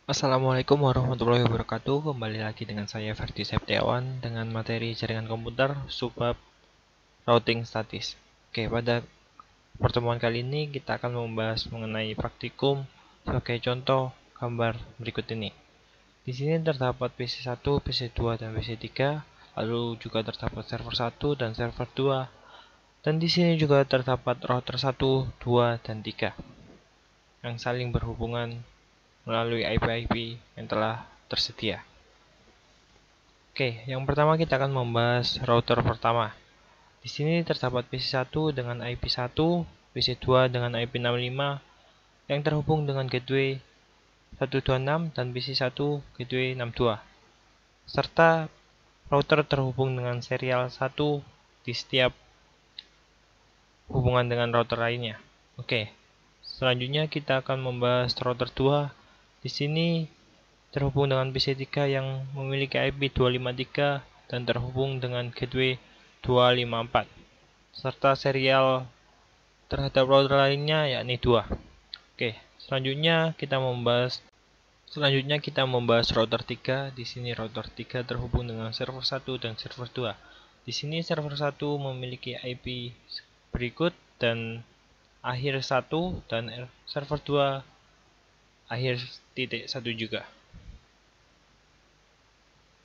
Assalamualaikum warahmatullahi wabarakatuh. Kembali lagi dengan saya Ferdi Septiawan dengan materi jaringan komputer subbab routing statis. Oke, pada pertemuan kali ini kita akan membahas mengenai praktikum sebagai contoh gambar berikut ini. Di sini terdapat PC1, PC2, dan PC3, lalu juga terdapat server 1 dan server 2, dan di sini juga terdapat router 1, 2, dan 3 yang saling berhubungan melalui IP-IP yang telah tersedia. Oke, yang pertama kita akan membahas router pertama. Di sini terdapat PC1 dengan IP1, PC2 dengan IP65 yang terhubung dengan gateway 126 dan PC1 gateway 62. Serta router terhubung dengan serial 1 di setiap hubungan dengan router lainnya. Oke. Selanjutnya kita akan membahas router 2. Di sini terhubung dengan PC3 yang memiliki IP 253 dan terhubung dengan gateway 254 serta serial terhadap router lainnya yakni 2. Oke, selanjutnya kita membahas router 3. Di sini router 3 terhubung dengan server 1 dan server 2. Di sini server 1 memiliki IP berikut dan akhir 1 dan server 2 akhir titik 1 juga.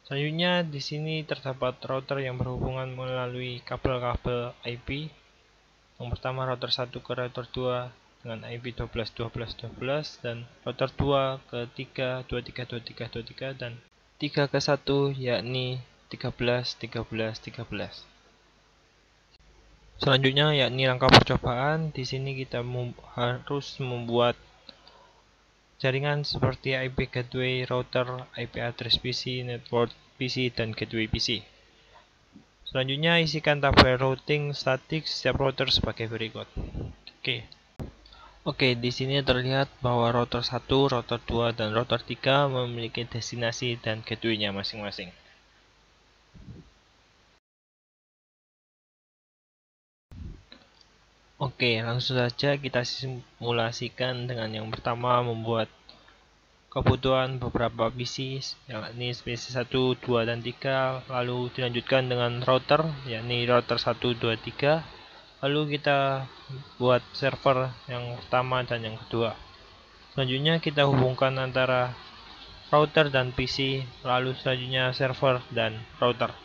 Selanjutnya di sini terdapat router yang berhubungan melalui kabel-kabel IP. Yang pertama router 1 ke router 2 dengan IP 12.12.12 dan router 2 ke 3 23.23.23 dan 3 ke 1 yakni 13.13.13. Selanjutnya yakni langkah percobaan. Di sini kita harus membuat jaringan seperti IP gateway router, IP address PC, network PC, dan gateway PC. Selanjutnya isikan tabel routing statik setiap router sebagai berikut. Oke, di sini terlihat bahwa router 1, router 2, dan router 3 memiliki destinasi dan gateway-nya masing-masing. Oke, langsung saja kita simulasikan dengan yang pertama membuat kebutuhan beberapa PC, yakni PC1, 2, dan 3, lalu dilanjutkan dengan router, yakni router 1, 2, 3, lalu kita buat server yang pertama dan yang kedua. Selanjutnya kita hubungkan antara router dan PC, lalu selanjutnya server dan router.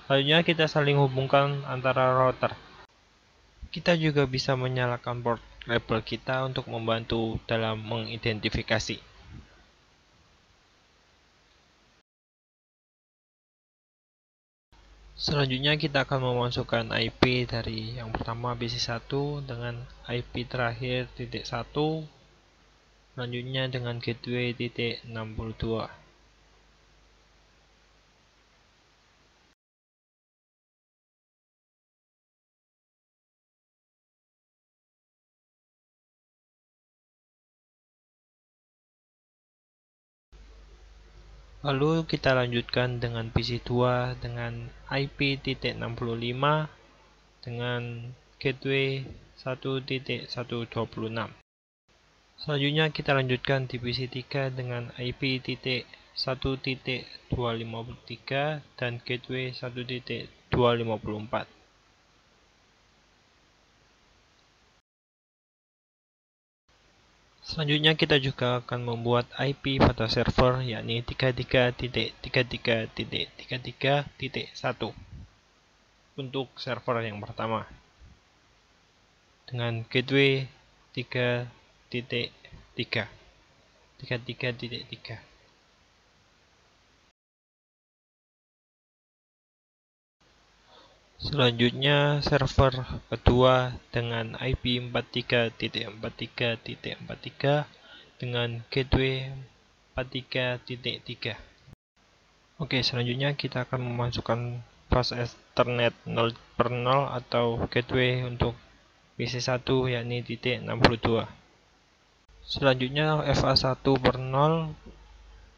Selanjutnya kita saling hubungkan antara router. Kita juga bisa menyalakan port label kita untuk membantu dalam mengidentifikasi. Selanjutnya kita akan memasukkan IP dari yang pertama PC1 dengan IP terakhir titik 1, selanjutnya dengan gateway titik 62. Lalu kita lanjutkan dengan PC2 dengan IP titik 65 dengan gateway 1.126. Selanjutnya kita lanjutkan di PC3 dengan IP titik 1.253 dan gateway 1.254. Selanjutnya kita juga akan membuat IP pada server yakni 33.33.33.1 untuk server yang pertama dengan gateway 3.3. Selanjutnya server kedua dengan IP 43.43.43 dengan gateway 43.3. Oke, selanjutnya kita akan memasukkan flash Ethernet 0/0 atau gateway untuk PC1 yakni titik 62. Selanjutnya FA1/0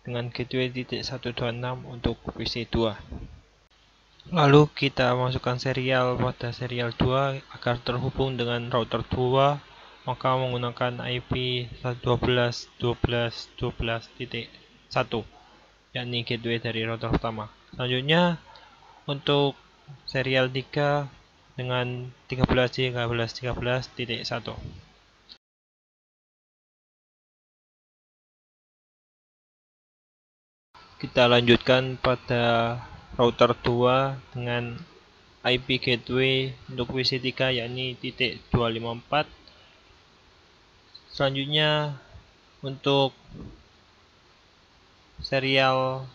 dengan gateway titik 126 untuk PC2. Lalu kita masukkan serial pada serial 2 agar terhubung dengan router 2 maka menggunakan IP 12.12.12.1, yakni gateway dari router pertama. Selanjutnya untuk serial 3 dengan 13.13.13.1. Kita lanjutkan pada router 2 dengan IP gateway untuk WC3 yakni .254. Selanjutnya untuk serial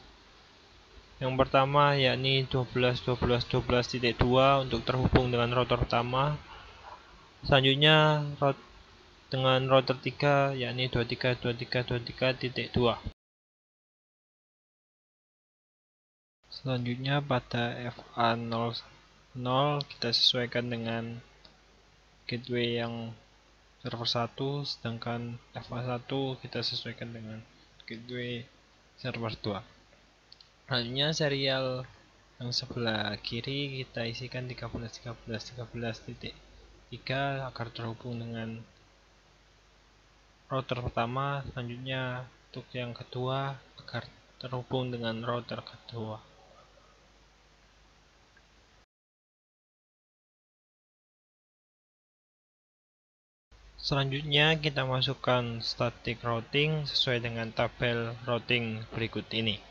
yang pertama yakni 12.12.12.2 untuk terhubung dengan router pertama. Selanjutnya dengan router 3 yakni 23.23.23.2. Selanjutnya pada FA00 kita sesuaikan dengan gateway yang server 1, sedangkan FA1 kita sesuaikan dengan gateway server 2. Selanjutnya serial yang sebelah kiri kita isikan 13.13.13.3 agar terhubung dengan router pertama. Selanjutnya untuk yang kedua agar terhubung dengan router kedua. Selanjutnya kita masukkan static routing sesuai dengan tabel routing berikut ini.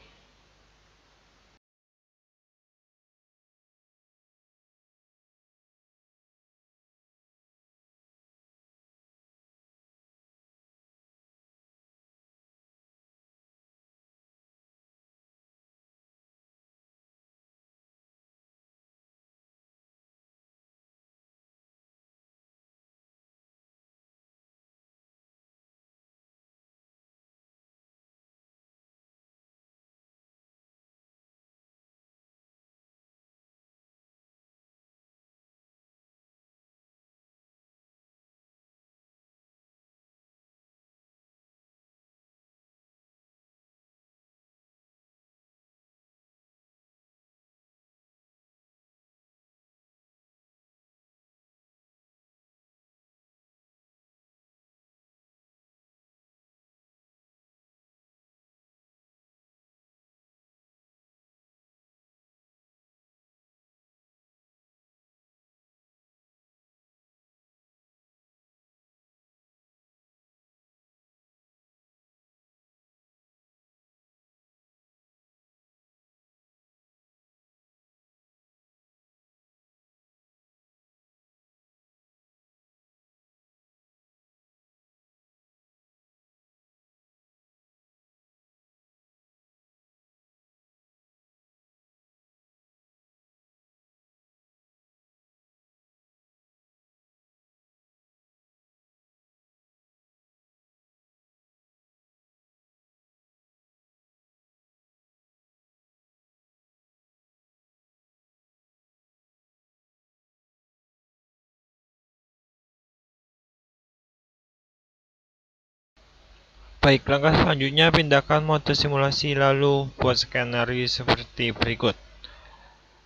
Baik, langkah selanjutnya pindahkan mode simulasi lalu buat skenario seperti berikut.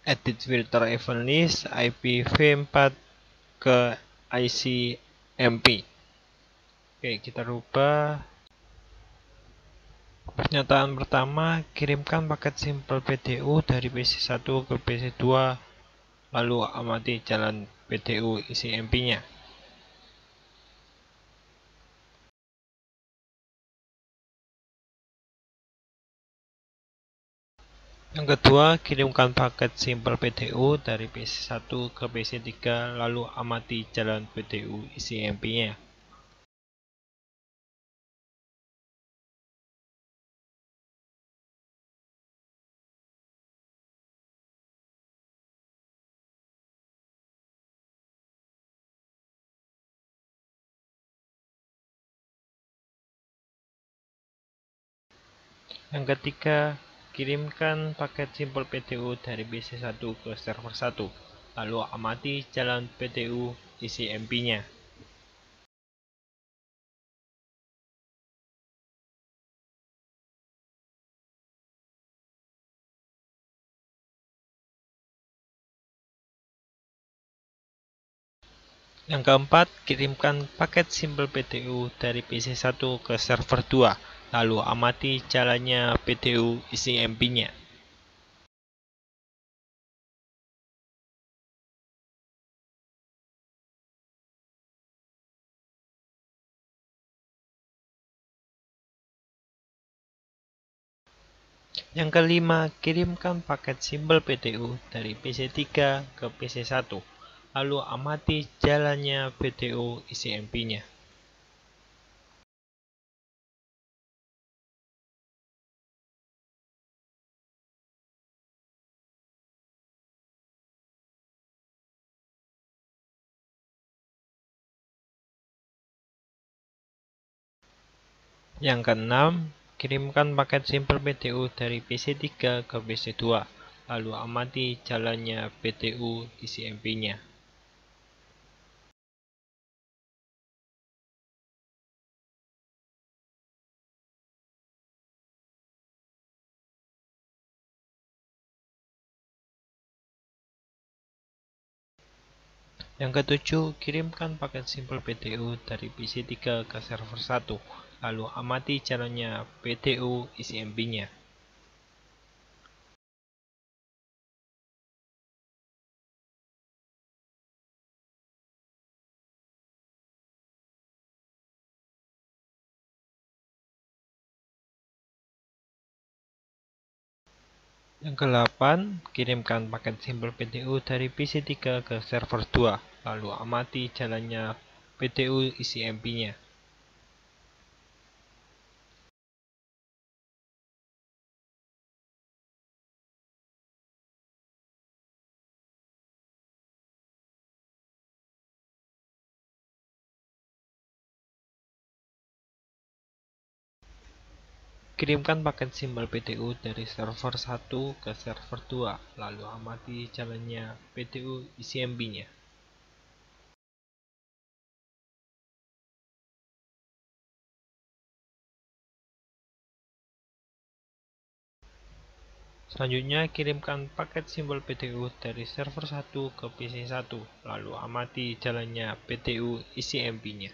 Edit filter event list IPv4 ke ICMP. Oke, kita rubah. Pernyataan pertama, kirimkan paket simple PDU dari PC1 ke PC2 lalu amati jalan PDU ICMP-nya. Yang kedua, kirimkan paket simple PDU dari PC1 ke PC3 lalu amati jalan PDU ICMP-nya. Yang ketiga, kirimkan paket simple PDU dari PC1 ke server 1 lalu amati jalan PDU ICMP-nya. Yang keempat, kirimkan paket simpel PTU dari PC1 ke server 2, lalu amati jalannya PTU isi MB-nya. Yang kelima, kirimkan paket simpel PTU dari PC3 ke PC1, lalu amati jalannya PTU isi MB-nya. Yang keenam, kirimkan paket simpel PTU dari PC3 ke PC2, lalu amati jalannya PTU isi MB-nya. Yang ketujuh, kirimkan paket simpel PTU dari PC3 ke server 1, lalu amati jalannya PTU isi MB-nya. Yang ke-8, kirimkan paket simpel PTU dari PC3 ke server 2, lalu amati jalannya PTU isi MB-nya. Kirimkan paket simpel PTU dari server 1 ke server 2, lalu amati jalannya PTU isi MB-nya. Selanjutnya, kirimkan paket simpel PTU dari server 1 ke PC1, lalu amati jalannya PTU isi MB-nya.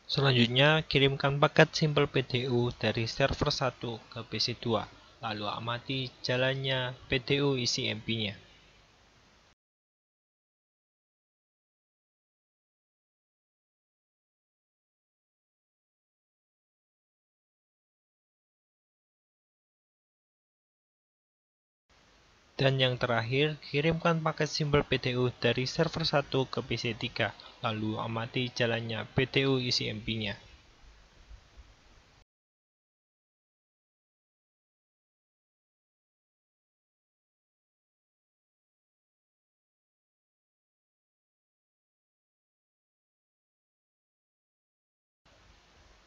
Selanjutnya, kirimkan paket simpel PTU dari server 1 ke PC2, lalu amati jalannya PTU isi MB-nya. Dan yang terakhir, kirimkan paket simpel PTU dari server 1 ke PC3, lalu amati jalannya PTU isi MB-nya.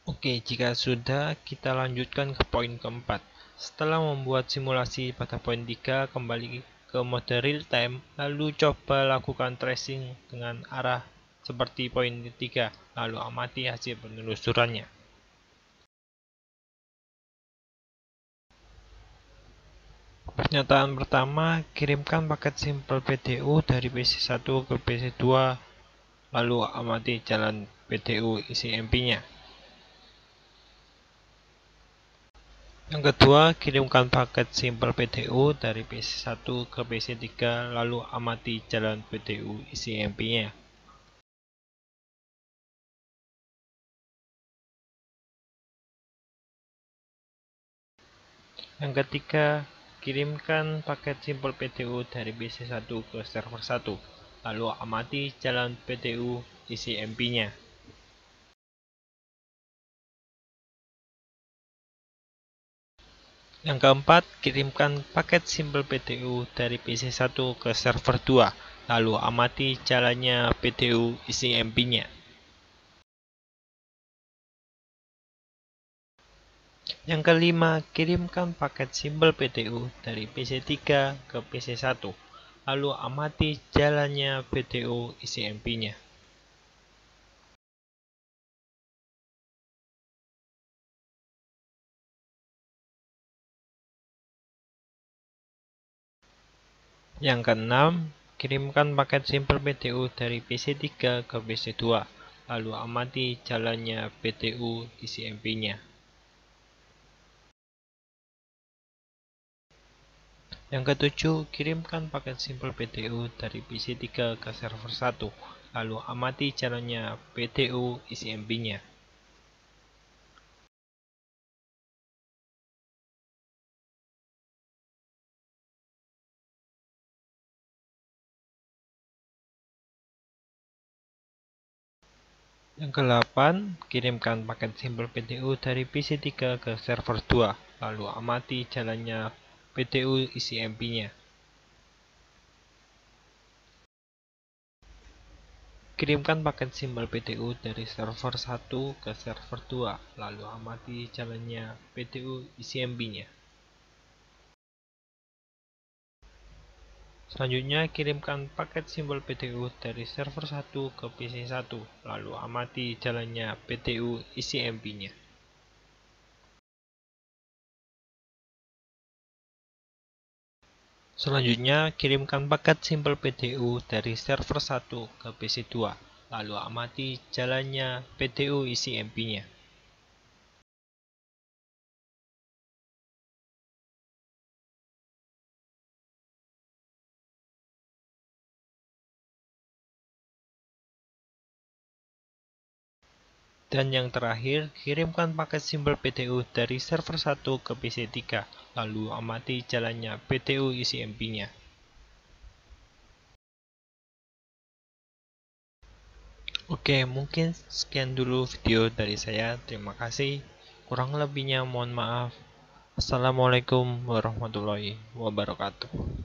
Oke, jika sudah, kita lanjutkan ke poin keempat. Setelah membuat simulasi pada poin 3, kembali ke mode real time, lalu coba lakukan tracing dengan arah seperti poin 3, lalu amati hasil penelusurannya. Pernyataan pertama, kirimkan paket simpel PTU dari PC1 ke PC2, lalu amati jalan PTU isi MB-nya. Yang kedua, kirimkan paket simpel PTU dari PC1 ke PC3, lalu amati jalan PTU isi MB-nya. Yang ketiga, kirimkan paket simpel PTU dari PC1 ke server 1, lalu amati jalan PTU isi MB-nya. Yang keempat, kirimkan paket simpel PTU dari PC1 ke server 2, lalu amati jalannya PTU isi MB-nya. Yang kelima, kirimkan paket simpel PTU dari PC3 ke PC1, lalu amati jalannya PTU isi MB-nya. Yang keenam, kirimkan paket simpel PTU dari PC3 ke PC2, lalu amati jalannya PTU isi MB-nya. Yang ketujuh, kirimkan paket simpel PTU dari PC3 ke server 1, lalu amati jalannya PTU isi MB-nya. Yang kedelapan, kirimkan paket simpel PTU dari PC3 ke server 2, lalu amati jalannya PTU isi MB-nya. Kirimkan paket simpel PTU dari server 1 ke server 2, lalu amati jalannya PTU isi MB-nya. Selanjutnya, kirimkan paket simpel PTU dari server 1 ke PC 1, lalu amati jalannya PTU isi MB-nya. Selanjutnya, kirimkan paket simpel PTU dari server 1 ke PC 2, lalu amati jalannya PTU isi MB-nya. Dan yang terakhir, kirimkan paket simpel PTU dari server 1 ke PC 3, lalu amati jalannya PTU isi MB-nya. Oke, mungkin sekian dulu video dari saya. Terima kasih. Kurang lebihnya mohon maaf. Assalamualaikum warahmatullahi wabarakatuh.